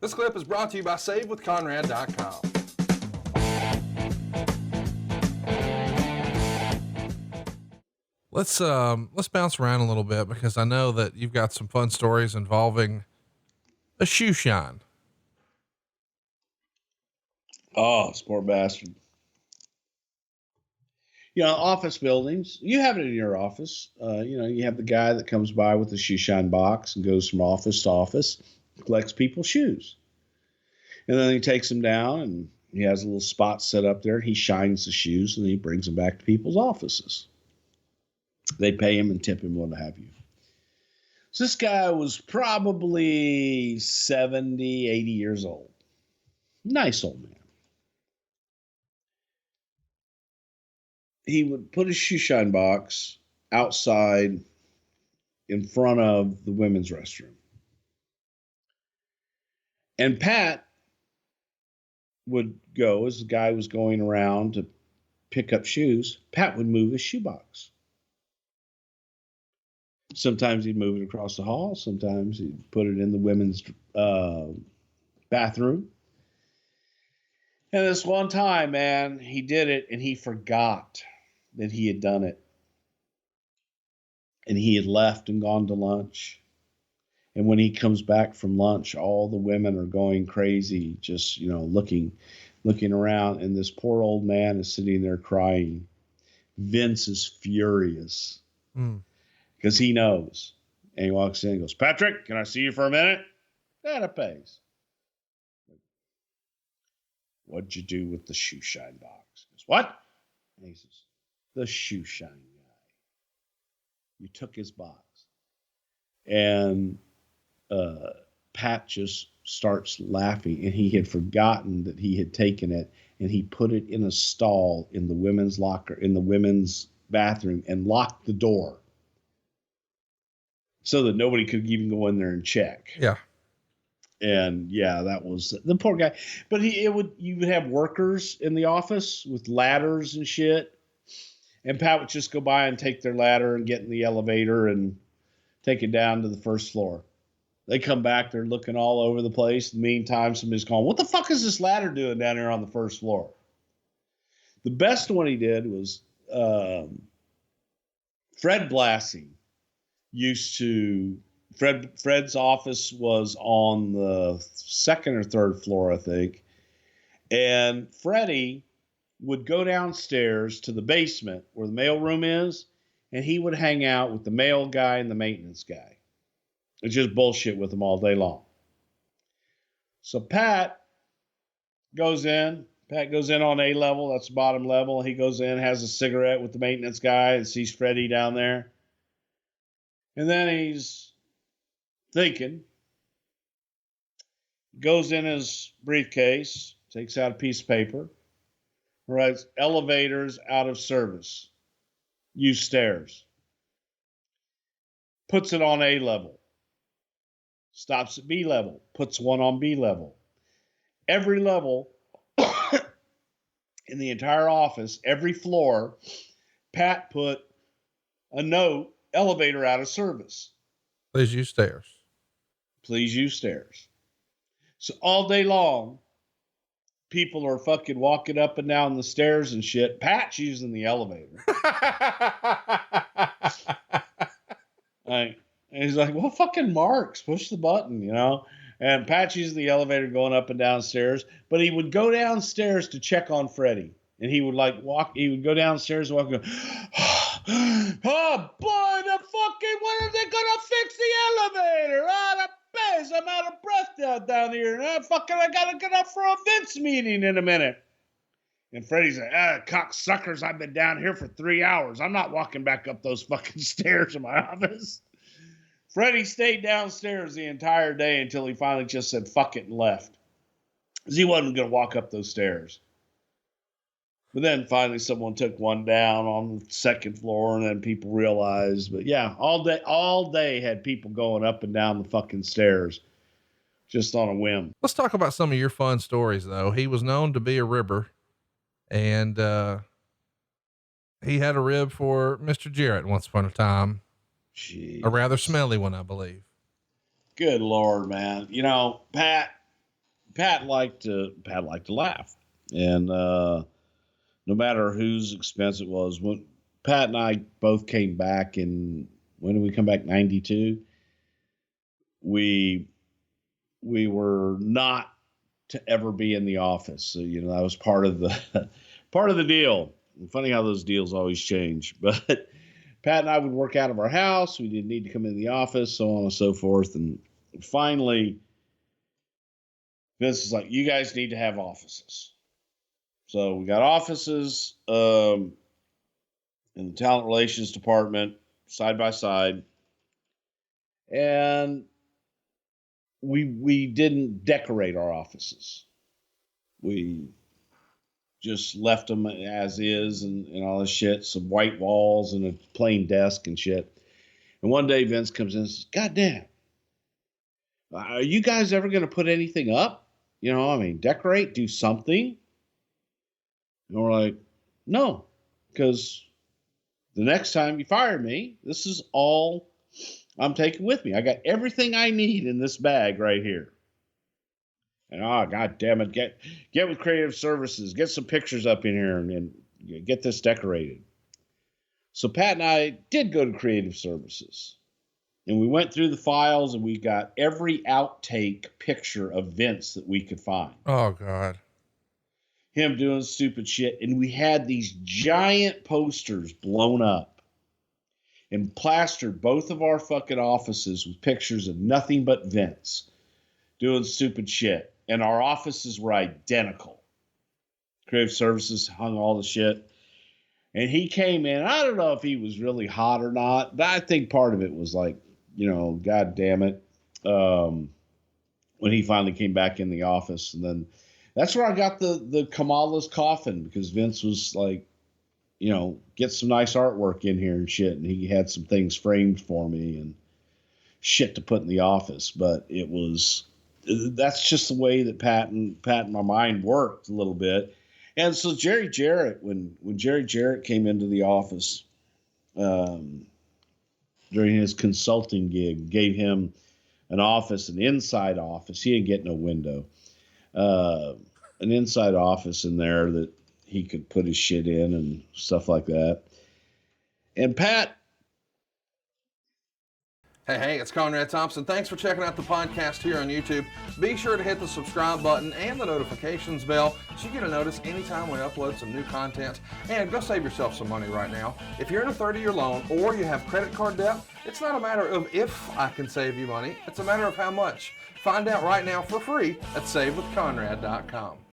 This clip is brought to you by SaveWithConrad.com. Let's bounce around a little bit because I know that you've got some fun stories involving a shoe shine. Oh, sport bastard. You know, office buildings, you have it in your office. You have the guy that comes by with the shoe shine box and goes from office to office, collects people's shoes. And then he takes them down and he has a little spot set up there. He shines the shoes and he brings them back to people's offices. They pay him and tip him, what have you. So this guy was probably 70, 80 years old. Nice old man. He would put his shoe shine box outside in front of the women's restroom. And Pat would go, as the guy was going around to pick up shoes, Pat would move his shoebox. Sometimes he'd move it across the hall. Sometimes he'd put it in the women's bathroom. And this one time, man, he did it and he forgot that he had done it. And he had left and gone to lunch. And when he comes back from lunch, all the women are going crazy, just, looking around. And this poor old man is sitting there crying. Vince is furious because he knows. And he walks in and goes, "Patrick, can I see you for a minute?" "Yeah, it pays." "What'd you do with the shoe shine box?" He goes, "What?" And he says, "The shoe shine guy. You took his box." And Pat just starts laughing, and he had forgotten that he had taken it, and he put it in a stall in the women's locker, in the women's bathroom, and locked the door so that nobody could even go in there and check. Yeah. And yeah, that was the poor guy. But you would have workers in the office with ladders and shit. And Pat would just go by and take their ladder and get in the elevator and take it down to the first floor. They come back, they're looking all over the place. In the meantime, somebody's calling, "What the fuck is this ladder doing down here on the first floor?" The best one he did was Fred Blassie Fred's office was on the second or third floor, I think. And Freddie would go downstairs to the basement where the mail room is, and he would hang out with the mail guy and the maintenance guy. It's just bullshit with them all day long. So Pat goes in on A level, that's the bottom level. He goes in, has a cigarette with the maintenance guy, and sees Freddie down there. And then he's thinking, goes in his briefcase, takes out a piece of paper, writes, "Elevators out of service. Use stairs." Puts it on A level. Stops at B level. Puts one on B level. Every level in the entire office, every floor, Pat put a note, "Elevator out of service. Please use stairs." Please use stairs. So all day long, people are fucking walking up and down the stairs and shit. Pat's using the elevator. And he's like, "Well, fucking Marks, push the button, And Pat's using the elevator going up and downstairs. But he would go downstairs to check on Freddie. And he would he would go downstairs and walk and go, "Oh boy, when are they gonna fix the elevator? I'm out of breath down here. And I gotta get up for a Vince meeting in a minute." And Freddie's like, "Cocksuckers, I've been down here for 3 hours. I'm not walking back up those fucking stairs in my office." Freddie stayed downstairs the entire day until he finally just said fuck it and left. Because he wasn't going to walk up those stairs. But then finally someone took one down on the second floor, and then people realized. But yeah, all day had people going up and down the fucking stairs just on a whim. Let's talk about some of your fun stories though. He was known to be a ribber, and he had a rib for Mr. Jarrett once upon a time. Jeez. A rather smelly one, I believe. Good Lord, man. Pat, Pat liked to laugh, and no matter whose expense it was, when Pat and I both came back in, when did we come back? 92. We were not to ever be in the office. So, you know, that was part of the deal. Funny how those deals always change. But Pat and I would work out of our house. We didn't need to come in the office, so on and so forth. And finally, Vince is like, you guys need to have offices. So we got offices in the talent relations department, side by side. And we didn't decorate our offices. We just left them as is and all this shit, some white walls and a plain desk and shit. And one day Vince comes in and says, God damn, are you guys ever going to put anything up? You know, I mean, decorate, do something. And we're like, no, because the next time you fire me, this is all I'm taking with me. I got everything I need in this bag right here. And God damn it, get with creative services, get some pictures up in here and get this decorated. So Pat and I did go to creative services. And we went through the files and we got every outtake picture of Vince that we could find. Oh, God. Him doing stupid shit. And we had these giant posters blown up and plastered both of our fucking offices with pictures of nothing but Vince doing stupid shit. And our offices were identical. Creative services hung all the shit. And he came in. I don't know if he was really hot or not, but I think part of it was like, you know, God damn it. When he finally came back in the office. And then that's where I got the Kamala's coffin, because Vince was like, you know, get some nice artwork in here and shit. And he had some things framed for me and shit to put in the office. But that's just the way that Pat and my mind worked a little bit. And so Jerry Jarrett, when Jerry Jarrett came into the office during his consulting gig, gave him an office, an inside office. He didn't get no window. An inside office in there that he could put his shit in and stuff like that. And Pat. Hey, it's Conrad Thompson. Thanks for checking out the podcast here on YouTube. Be sure to hit the subscribe button and the notifications bell so you get a notice anytime we upload some new content. And go save yourself some money right now. If you're in a 30-year loan or you have credit card debt, it's not a matter of if I can save you money. It's a matter of how much. Find out right now for free at SaveWithConrad.com.